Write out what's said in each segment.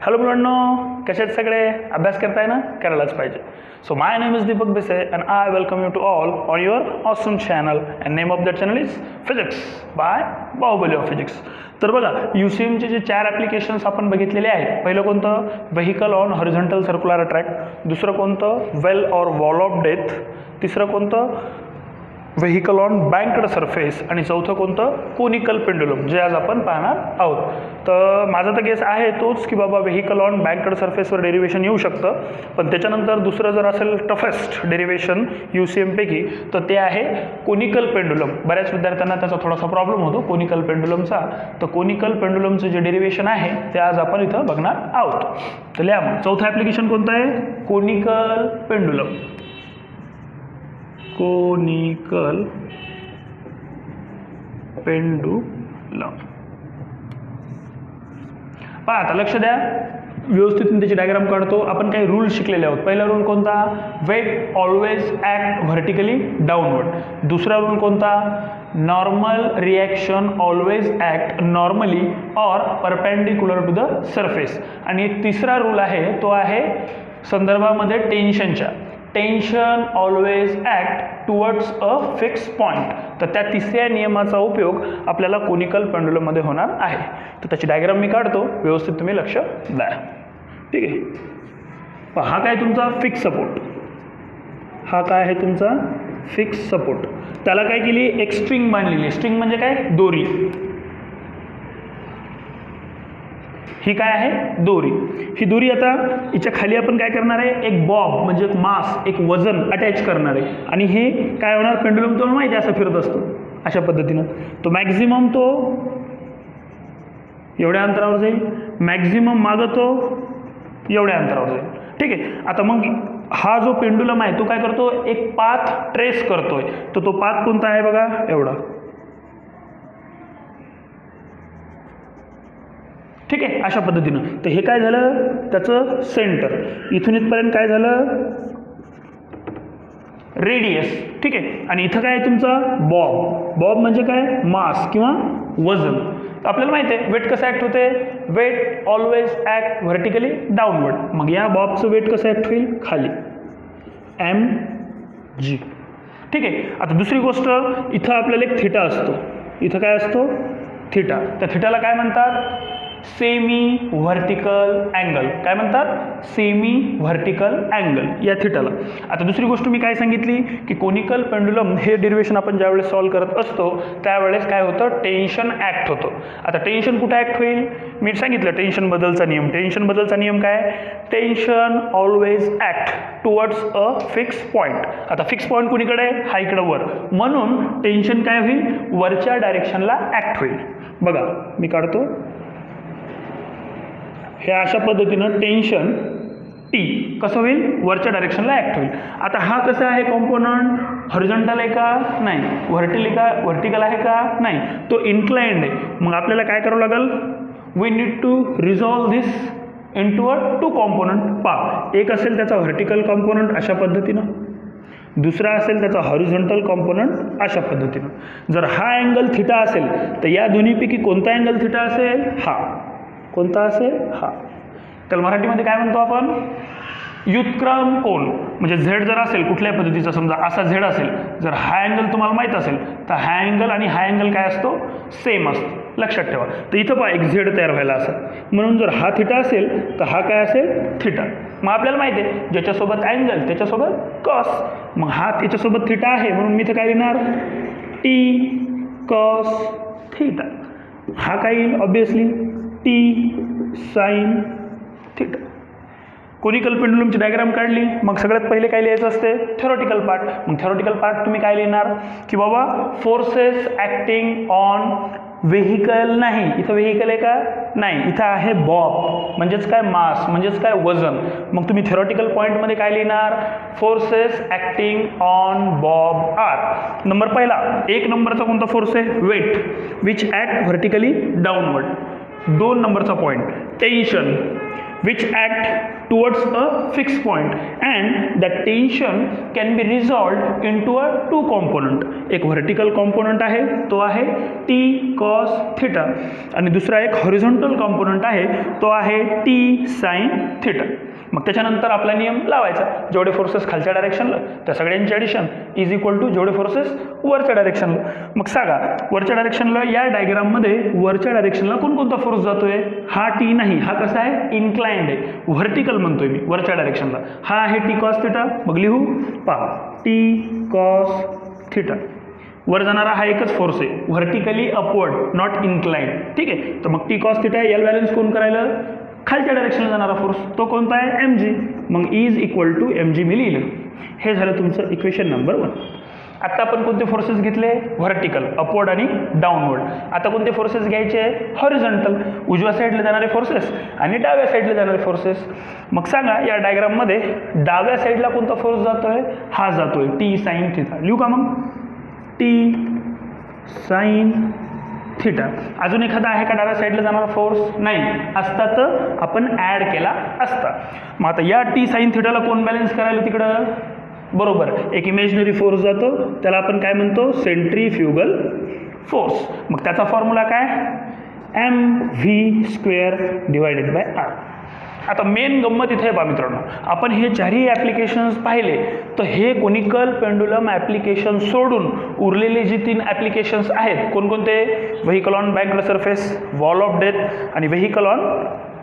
Hello मुलांनो, कसे आहेत सगळे? अभ्यास करताय ना? करायलाच पाहिजे. So my name is Deepak Bise and I welcome you to all on your awesome channel and name of that channel is physics by Baahubali of physics. तर बघा, UCMचे जे 4 ॲप्लिकेशन्स आपण बघितलेले आहेत. पहिलं कोणतं? Vehicle on horizontal circular track. दुसरं कोणतं? Well or wall of death. तिसरं कोणतं? Vehicle on banked surface. आणि चौथं कोणतं? कोनिकल पेंडुलम, जे आज आपण पाहणार आहोत. तर माझा तर गेस आहे तोच की बाबा व्हेकल ऑन बँक्ड सरफेसवर डेरिव्हेशन येऊ शकतं, पण त्याच्यानंतर दुसरं जर असेल टफेस्ट डेरिव्हेशन UCMपैकी तर ते आहे कोनिकल पेंडुलम. बऱ्याच विद्यार्थ्यांना त्याचा थोडासा प्रॉब्लेम होतो कोनिकल पेंडुलमचा. तर कोनिकल पेंडुलमचं जे डेरिव्हेशन आहे ते आज आपण इथं बघणार आहोत. तर लिहा मग, चौथं ॲप्लिकेशन कोणतं आहे? Conical pendulum. Conical pendulum. पहा आता लक्ष द्या, व्यवस्थित त्याची डायग्राम काढतो. आपण काही रूल शिकलेले आहोत. पहिला रूल कोणता? Weight always act vertically downward. दुसरा रूल कोणता? Normal reaction always act normally or perpendicular to the surface. आणि एक तिसरा रूल आहे तो आहे संदर्भामध्ये टेन्शनच्या. Tension always act towards a fix point. तर त्या तिसऱ्या नियमाचा उपयोग आपल्याला कोनिकल पेंडुलममध्ये होणार आहे. तर त्याची डायग्राम मी काढतो, व्यवस्थित तुम्ही लक्ष द्या. ठीक आहे. पहा, हा काय तुमचा फिक्स सपोर्ट. हा काय आहे तुमचा? Fix support. त्याला काय केली? एक स्ट्रिंग बांधलेली. स्ट्रिंग म्हणजे काय? दोरी. ही काय आहे? दोरी. ही दोरी आता हिच्या खाली आपण काय करणार आहे? एक बॉब म्हणजे एक मास, एक वजन अटॅच करणार आहे. आणि हे काय होणार? पेंडुलम तुम्हाला माहिती आहे असं फिरत असतो अशा पद्धतीनं. तो मॅक्झिमम तो एवढ्या अंतरावर जाईल, मॅक्झिमम मागं तो एवढ्या अंतरावर जाईल. ठीक आहे. आता मग हा जो पेंडुलम आहे तो काय करतो? एक पाथ ट्रेस करतोय. तर तो पाथ कोणता आहे बघा? एवढा. ठीक आहे, अशा पद्धतीनं. तर हे काय झालं? त्याचं सेंटर. इथून इथपर्यंत काय झालं? रेडियस. ठीक आहे. आणि इथं काय आहे तुमचा? बॉब. बॉब म्हणजे काय? मास किंवा वजन. आपल्याला माहिती आहे वेट कसं ॲक्ट होते? Weight always act vertically downward. मग या बॉबचं वेट कसं ॲक्ट होईल? खाली. mg. ठीक आहे. आता दुसरी गोष्ट, इथं आपल्याला एक थिटा असतो. इथं काय असतो? थिटा. त्या थिटाला काय म्हणतात? Semi vertical angle. काय म्हणतात? सेमी व्हर्टिकल अँगल या थिटाला. आता दुसरी गोष्ट मी काय सांगितली की कोनिकल पेंडुलम हे डेरिव्हेशन आपण ज्यावेळेस सॉल्व्ह करत असतो त्यावेळेस काय होतं? टेन्शन ॲक्ट होतं. आता टेन्शन कुठं ॲक्ट होईल? मी सांगितलं टेन्शन बदलचा नियम. टेन्शन बदलचा नियम काय? Tension always act towards a fix point. आता फिक्स पॉईंट कुणीकडे? हा इकडं वर. म्हणून टेन्शन काय होईल? वरच्या डायरेक्शनला ॲक्ट होईल. बघा मी काढतो. हे अशा पद्धतीनं टेन्शन T कसं होईल? वरच्या डायरेक्शनला ॲक्ट होईल. आता हा कसा आहे कॉम्पोनंट? हॉरिझॉन्टल आहे का? नाही. व्हर्टिकल आहे का? नाही. तो इन्क्लाइंड आहे. मग आपल्याला काय करावं लागेल? We need to resolve this into a 2 component. पहा, एक असेल त्याचा व्हर्टिकल कॉम्पोनंट अशा पद्धतीनं, दुसरा असेल त्याचा हॉरिझॉन्टल कॉम्पोनंट अशा पद्धतीनं. जर हा अँगल थिटा असेल तर या दोन्हीपैकी कोणता अँगल थिटा असेल? हा. कोणता असेल? हा. त्याला मराठीमध्ये काय म्हणतो आपण? व्युत्क्रम कोन. म्हणजे झेड जर असेल कुठल्याही पद्धतीचा, समजा असा झेड असेल, जर हा अँगल तुम्हाला माहीत असेल तर हा अँगल आणि हा अँगल काय असतो? सेम असतो. लक्षात ठेवा. तर इथं पहा एक झेड तयार व्हायला असं. म्हणून जर हा थिटा असेल तर हा काय असेल? थिटा. मग आपल्याला माहिती आहे ज्याच्यासोबत अँगल त्याच्यासोबत कॉस. मग हा त्याच्यासोबत थिटा आहे म्हणून मी इथं काय लिहिणार? T cos theta. हा काय येईल? Obviously T sine theta. Conical पेंडुलमची डायग्राम काढली. मग सगळ्यात पहिले काय लिहायचं असते? Theoretical part. मग थेरोटिकल पार्ट तुम्ही काय लिहिणार की बाबा फोर्सेस ॲक्टिंग ऑन व्हेकल. नाही, इथं व्हेकल आहे का? नाही. इथं आहे बॉब म्हणजेच काय? मास म्हणजेच काय? वजन. मग तुम्ही थेरोटिकल पॉईंटमध्ये काय लिहिणार? Forces acting on bob are. Number पहिला, 1 नंबरचा कोणता फोर्स आहे? Weight which act vertically downward. 2 नंबरचा point tension which act towards a fix point and the tension can be resolved into a two component. एक vertical component आहे, तो आहे T cos theta, आणि दुसरा एक हॉरिझॉन्टल कॉम्पोनंट आहे, तो आहे टी साइन थिटा. मग त्याच्यानंतर आपला नियम लावायचा, जेवढे फोर्सेस खालच्या डायरेक्शनला त्या सगळ्यांची ॲडिशन इज इक्वल टू जेवढे फोर्सेस वरच्या डायरेक्शनला. मग सांगा वरच्या डायरेक्शनला, या डायग्राममध्ये वरच्या डायरेक्शनला कोणकोणता फोर्स जातोय? हा टी नाही, हा कसा आहे? इन्क्लाइंड आहे, व्हर्टिकल म्हणतोय मी वरच्या डायरेक्शनला. हा आहे टी कॉस थिटा. मग लिहू पहा, टी कॉस थिटा. वर जाणारा हा एकच फोर्स आहे, व्हर्टिकली अपवर्ड, नॉट इन्क्लाइंड. ठीक आहे, तर मग टी कॉस थिटा एल बॅलन्स कोण करायला? खालच्या डायरेक्शनला जाणारा फोर्स, तो कोणता आहे? M G. मग is equal to M G मी लिहिलं. हे झालं तुमचं इक्वेशन नंबर 1. आता आपण कोणते फोर्सेस घेतले? व्हर्टिकल, अपवर्ड आणि डाऊनवर्ड. आता कोणते फोर्सेस घ्यायचे? हॉरिझॉन्टल, उजव्या साईडला जाणारे फोर्सेस आणि डाव्या साईडला जाणारे फोर्सेस. मग सांगा या डायग्राममध्ये डाव्या साईडला कोणता फोर्स जातोय? हा जातोय टी साइन थिटा. लिहू का मग? T sine theta. अजून एखादा आहे का डाव्या साईडला जाणारा फोर्स? नाही. असता तर आपण ॲड केला असता. मग आता या टी साइन थिटाला कोण बॅलन्स करायला तिकडं? बरोबर, एक इमेजनरी फोर्स जातो, त्याला आपण काय म्हणतो? Centrifugal force. मग त्याचा फॉर्म्युला काय? M V square divided by R. आता मेन गंमत इथे आहे बा मित्रांनो, आपण हे चारही ॲप्लिकेशन्स पाहिले तर हे कोनिकल पेंडुलम ॲप्लिकेशन सोडून उरलेले जे 3 ॲप्लिकेशन्स आहेत, कोणकोणते? Vehicle on banked surface, wall of death आणि vehicle on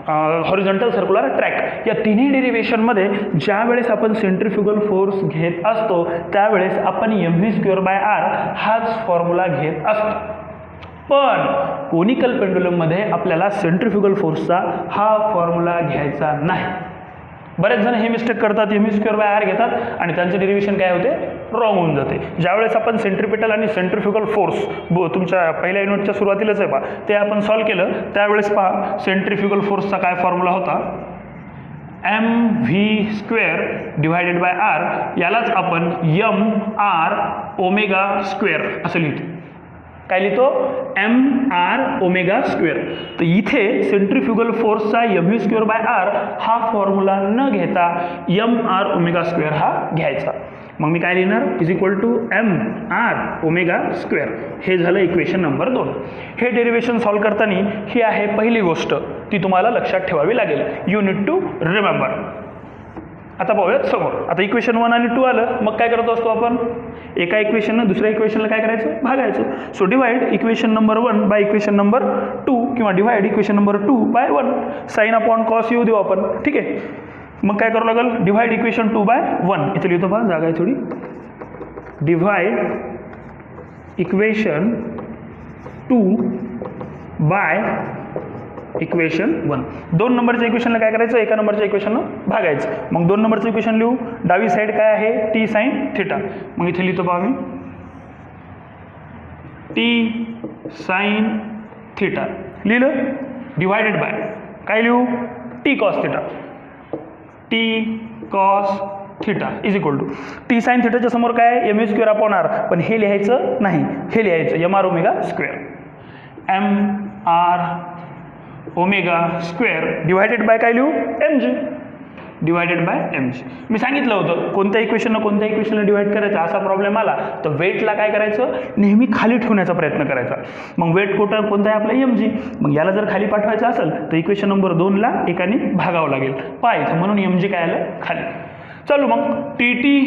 horizontal circular track. या तिन्ही डेरिव्हेशनमध्ये ज्या वेळेस आपण सेंट्रीफ्युगल फोर्स घेत असतो त्यावेळेस आपण M V square by R हाच फॉर्म्युला घेत असतो. पण कोनिकल पेंडुलममध्ये आपल्याला सेंट्रीफ्युगल फोर्सचा हा फॉर्म्युला घ्यायचा नाही. बरेच जण हे मिस्टेक करतात, M V square by R घेतात आणि त्यांचं डेरिव्हेशन काय होते? रॉंग होऊन जाते. ज्यावेळेस आपण सेंट्रिपिटल आणि सेंट्रीफ्युगल फोर्स तुमच्या पहिल्या युनिटच्या सुरुवातीलाच आहे पहा, ते आपण सॉल्व केलं त्यावेळेस पहा सेंट्रीफ्युगल फोर्सचा काय फॉर्म्युला होता? M V square divided by R. यालाच आपण एम आर ओमेगा स्क्वेअर असं लिहितो. काय लिहितो? M R omega square. तर इथे सेंट्रीफ्युगल फोर्सचा M V square by R हा फॉर्म्युला न घेता एम आर ओमेगा स्क्वेअर हा घ्यायचा. मग मी काय लिहिणार? Is equal to M R omega square. हे झालं इक्वेशन नंबर 2. हे डेरिव्हेशन सॉल्व करताना ही आहे पहिली गोष्ट, ती तुम्हाला लक्षात ठेवावी लागेल. You need to remember. आता पाहूयात समोर. आता इक्वेशन 1 आणि 2 आलं, मग काय करत असतो आपण? एका इक्वेशननं दुसऱ्या इक्वेशनला काय करायचं? भागायचं. So divide equation number 1 by equation number 2 किंवा divide equation number 2 by 1. Sine upon cos येऊ देऊ आपण. ठीक आहे, मग काय करावं लागेल? Divide equation 2 by 1. इथे लिहितो पहा, जागा आहे थोडी. Divide equation 2 by equation 1. 2 नंबरच्या इक्वेशनला काय करायचं? एका नंबरच्या इक्वेशनला भागायचं. मग 2 नंबरचं इक्वेशन लिहू. डावी साईड काय आहे? T sine theta. मग इथे लिहितो पहा मी टी साइन थिटा लिहिलं. डिवायडेड बाय काय लिहू? T cos theta. T cos theta is equal to T sine थिटाच्या समोर काय? M V square upon R. पण हे लिहायचं नाही, हे लिहायचं M R omega square. M R omega square divided by काय लिहू? M G. Divided by M G. मी सांगितलं होतं कोणत्या इक्वेशनला कोणत्या इक्वेशनला डिवाइड करायचं. असा प्रॉब्लेम आला तर वेटला काय करायचं? नेहमी खाली ठेवण्याचा प्रयत्न करायचा. मग वेट कोणता आहे? आपला एम जी. मग याला जर खाली पाठवायचं असेल तर इक्वेशन नंबर 2ला एकाने भागावं लागेल. पाहायचं, म्हणून एम जी काय आलं? खाली. चलो मग टी टी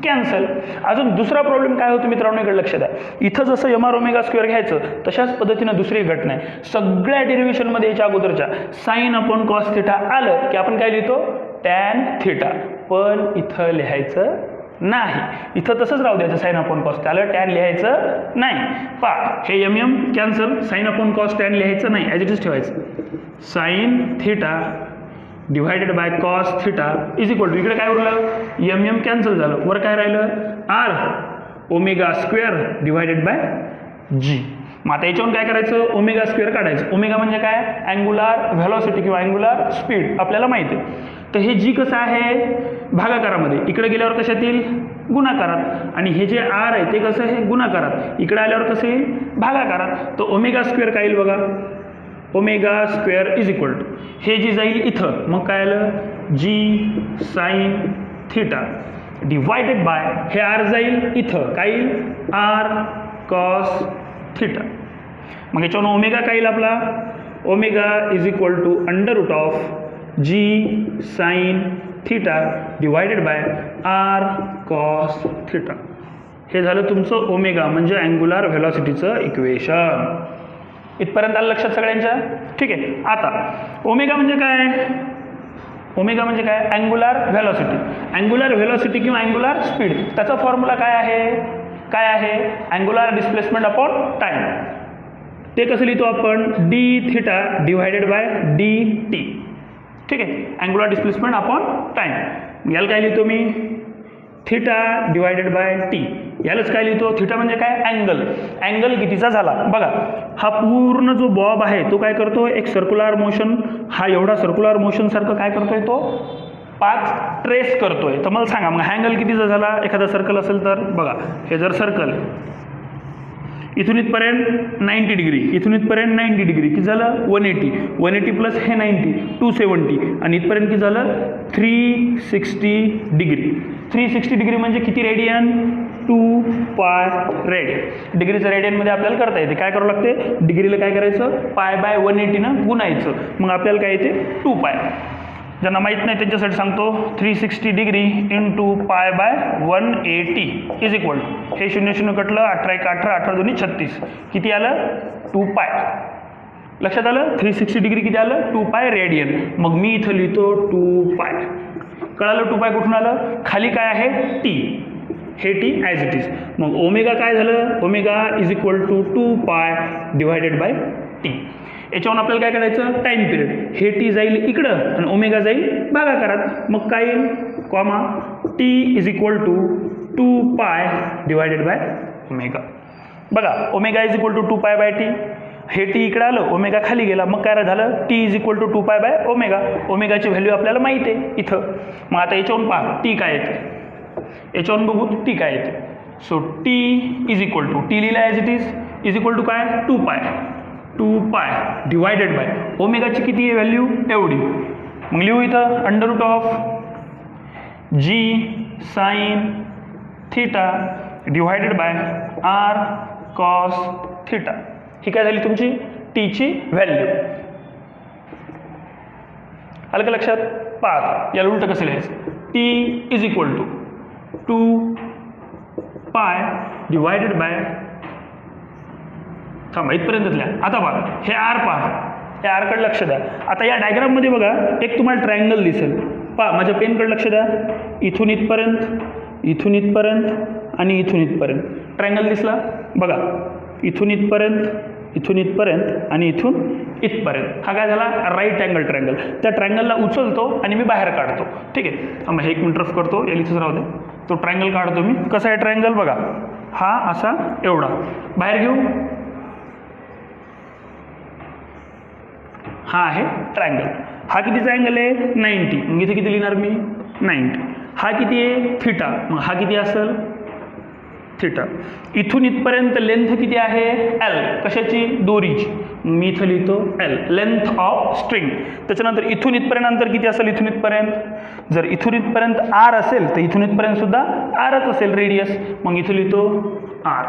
कॅन्सल. अजून दुसरा प्रॉब्लेम काय होतो मित्रांनो, इकडे लक्ष द्या. इथं जसं एम आर ओमेगा स्क्वेअर घ्यायचं तशाच पद्धतीनं दुसरी घटना आहे. सगळ्या डेरिव्हेशनमध्ये याच्या अगोदरच्या साइन अपॉन कॉस थिटा आलं की आपण काय लिहितो? Tan theta. पण इथं लिहायचं नाही, इथं तसंच राहू द्यायचं साइन अपॉन कॉस. त्याला टॅन लिहायचं नाही. पहा, हे M M cancel, sine upon cos tan लिहायचं नाही, ॲज इट इज ठेवायचं. Sine theta divided by cos theta is equal to, इकडे काय उरलं? एम एम कॅन्सल झालं, वर काय राहिलं? R omega square divided by G. मग आता याच्यावरून काय करायचं? ओमेगा स्क्वेअर काढायचं. ओमेगा म्हणजे काय? अँग्युलर व्हेलॉसिटी किंवा अँग्युलर स्पीड आपल्याला माहिती आहे. तर हे जी कसं आहे? भागाकारामध्ये. इकडे गेल्यावर कशात येईल? गुणाकारात. आणि हे जे आर आहे ते कसं आहे? गुणाकारात. इकडे आल्यावर कसं येईल? भागाकारात. तर ओमेगा स्क्वेअर काय येईल बघा? Omega square is equal to हे जी जाईल इथं, मग काय आलं G sine theta divided by हे आर जाईल इथं, काय येईल आर कॉस थिटा. मग याच्यावरून ओमेगा काय येईल आपला, omega is equal to under root of G sine theta divided by R cos theta. हे झालं तुमचं ओमेगा म्हणजे अँग्युलर व्हेलॉसिटीचं इक्वेशन. इथपर्यंत आलं लक्षात सगळ्यांच्या, ठीक आहे. आता ओमेगा म्हणजे काय, ओमेगा म्हणजे काय अँग्युलर व्हेलॉसिटी. अँग्युलर व्हेलॉसिटी किंवा अँग्युलर स्पीड त्याचा फॉर्म्युला काय आहे अँग्युलर डिस्प्लेसमेंट अपॉन टाइम. ते कसं लिहितो आपण D theta divided bye D T, ठीक आहे. Angular displacement upon time. याला काय लिहितो मी थिटा डिवायडेड बाय टी. यालाच काय लिहितो थिटा म्हणजे काय अँगल. अँगल कितीचा झाला बघा. हा पूर्ण जो बॉब आहे तो काय करतो एक सर्क्युलर मोशन, हा एवढा सर्क्युलर मोशन सारखं काय करतोय तो पाथ ट्रेस करतोय. तर मला सांगा मग अँगल कितीचा झाला, एखादा सर्कल असेल तर बघा हे जर सर्कल इथून इथपर्यंत 90 डिग्री, इथून इथपर्यंत 90 डिग्री, किती झालं 180, 180 प्लस हे 90 270 आणि इथपर्यंत किती झालं 360 डिग्री. 360 डिग्री म्हणजे किती रेडियन 2 पाय रेडियन. डिग्रीचं रेडियनमध्ये आपल्याला करता येते, काय करावं लागते डिग्रीला काय करायचं पाय बाय 180 गुणायचं, मग आपल्याला काय येते 2 पाय. ज्यांना माहीत नाही त्यांच्यासाठी सांगतो 360 degree into pi by 180 is equal to हे 0 0 कटलं 18 1 18 18 2 36 किती आलं 2 पाय. लक्षात आलं 360 डिग्री किती आलं 2 पाय रेडियन. मग मी इथं लिहितो 2 पाय. कळालं 2 पाय कुठून आलं, खाली काय आहे टी, हे टी ॲज इट इज. मग ओमेगा काय झालं omega is equal to 2 pi divided bye T. याच्यावरून आपल्याला काय करायचं टाईम पिरियड, हे टी जाईल इकडं आणि ओमेगा जाईल भागाकारात. मग काय येईल comma T is equal to 2 pi divided by omega. बघा omega is equal to 2 pi bye T, हे टी इकडं आलं ओमेगा खाली गेला, मग काय झालं T is equal to 2 pi by omega. ओमेगाची value आपल्याला माहिती आहे इथं. मग आता याच्यावरून पहा टी काय येते, याच्यावरून बघू टी काय येते. So T is equal to T लिहिला as it is equal to काय 2 पाय, 2 पाय डिवायडेड बाय ओमेगाची किती आहे व्हॅल्यू एवढी. मग लिहू इथं under root of G sine theta divided by R cos theta. ही काय झाली तुमची टीची व्हॅल्यू. आलं का लक्षात. पहा याला उलटं कसं लिहायचं T is equal to 2 pi divided bye थांबा इथपर्यंत लिहा. आता पहा हे आर पहा, हे आरकडे लक्ष द्या. आता या डायग्राममध्ये बघा एक तुम्हाला ट्रायंगल दिसेल. पहा माझ्या पेनकडे लक्ष द्या. इथून इथपर्यंत, इथून इथपर्यंत आणि इथून इथपर्यंत ट्रायंगल दिसला बघा. इथून इथपर्यंत, इथून इथपर्यंत आणि इथून इथपर्यंत. हा काय झाला राईट अँगल ट्रायंगल. त्या ट्रायंगलला उचलतो आणि मी बाहेर काढतो. ठीक आहे मग हे 1 मिनिट रफ करतो, या इथंच राहू दे. तो ट्रायंगल काढतो मी. कसा आहे ट्रायंगल बघा, हा असा एवढा बाहेर घेऊ. हा आहे ट्रायंगल. हा कितीचा अँगल आहे 90, मग इथे किती लिहिणार मी 90. हा किती आहे थिटा, मग हा किती असेल थिटा. इथून इथपर्यंत लेंथ किती आहे एल, कशाची दोरीची, मी इथं लिहितो एल लेंथ ऑफ स्ट्रिंग. त्याच्यानंतर इथून इथपर्यंत अंतर किती असेल इथून इथपर्यंत, जर इथून इथपर्यंत आर असेल तर इथून इथपर्यंत सुद्धा आरच असेल रेडियस, मग इथं लिहितो आर.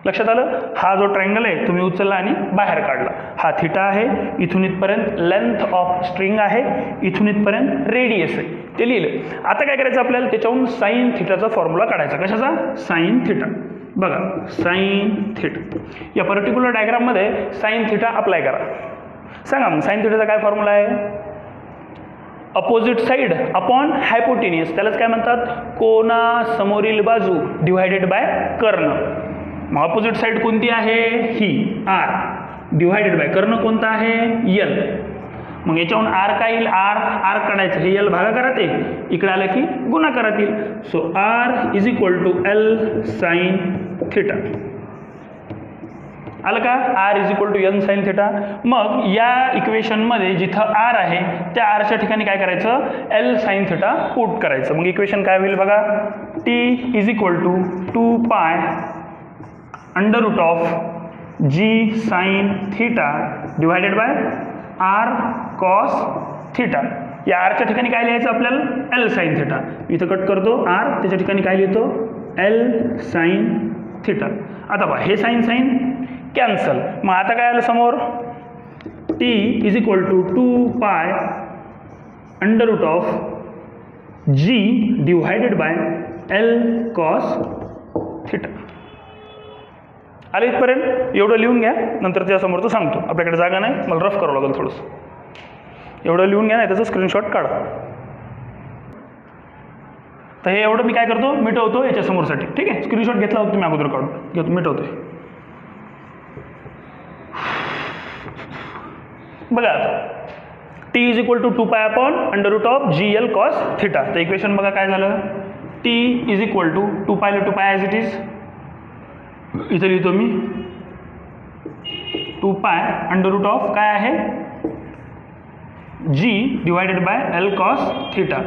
लक्षात आलं. हा जो ट्रायंगल आहे तुम्ही उचलला आणि बाहेर काढला. हा थिटा आहे, इथून इथपर्यंत लेंथ ऑफ स्ट्रिंग आहे, इथून इथपर्यंत रेडियस आहे, ते लिहिलं. आता काय करायचं आपल्याला त्याच्याहून साईन थिटाचा फॉर्म्युला काढायचा. कशाचा साईन थिटा. बघा साईन थिटा या पर्टिक्युलर डायग्राममध्ये साईन थिटा अप्लाय करा. सांगा मग साईन थिटाचा काय फॉर्म्युला आहे अपोजिट साईड अपॉन हायपोटेनियस. त्यालाच काय म्हणतात कोना समोरील बाजू डिवायडेड बाय कर्ण. मग अपोजिट साईड कोणती आहे ही आर डिवायडेड बाय कर्ण कोणता आहे एल. मग याच्यावरून आर काय येईल आर आर काढायचं, हे एल भागाकारात आहे, इकडे आलं की गुणाकारात येईल. So R is equal to L sine theta. आलं का R is equal to N sine theta. मग या इक्वेशनमध्ये जिथं आर आहे त्या आरच्या ठिकाणी काय करायचं एल साईन थिटा पुट करायचं. मग इक्वेशन काय होईल बघा T is equal to 2 pi under root of G sine theta divided by R cos theta. या आरच्या ठिकाणी काय लिहायचं आपल्याला, एल साइन थिटा. इथं कट करतो आर, त्याच्या ठिकाणी काय लिहितो, एल साइन थिटा. आता पहा हे साइन साइन कॅन्सल. मग आता काय आलं समोर, T is equal to 2 pi under root of G divided by L cos theta. आले इथपर्यंत. एवढं लिहून घ्या, नंतर त्यासमोरचं सांगतो. आपल्याकडे जागा नाही, मला रफ करावं लागेल थोडंसं. एवढं लिहून घ्या, नाही त्याचा स्क्रीनशॉट काढा. तर हे एवढं मी काय करतो, मिटवतो याच्यासमोरसाठी. ठीक आहे, स्क्रीनशॉट घेतला होता तुम्ही अगोदर, काढून घेतो, मिटवतोय. बघा आता, T is equal to 2 pi upon under root of G L cos theta. तर इक्वेशन बघा काय झालं, टी इज इक्वल टू 2 पायला 2 पाय ॲज इट इज. इथं लिहितो मी 2 पाय अंडर रूट ऑफ काय आहे, G divided by L cos theta.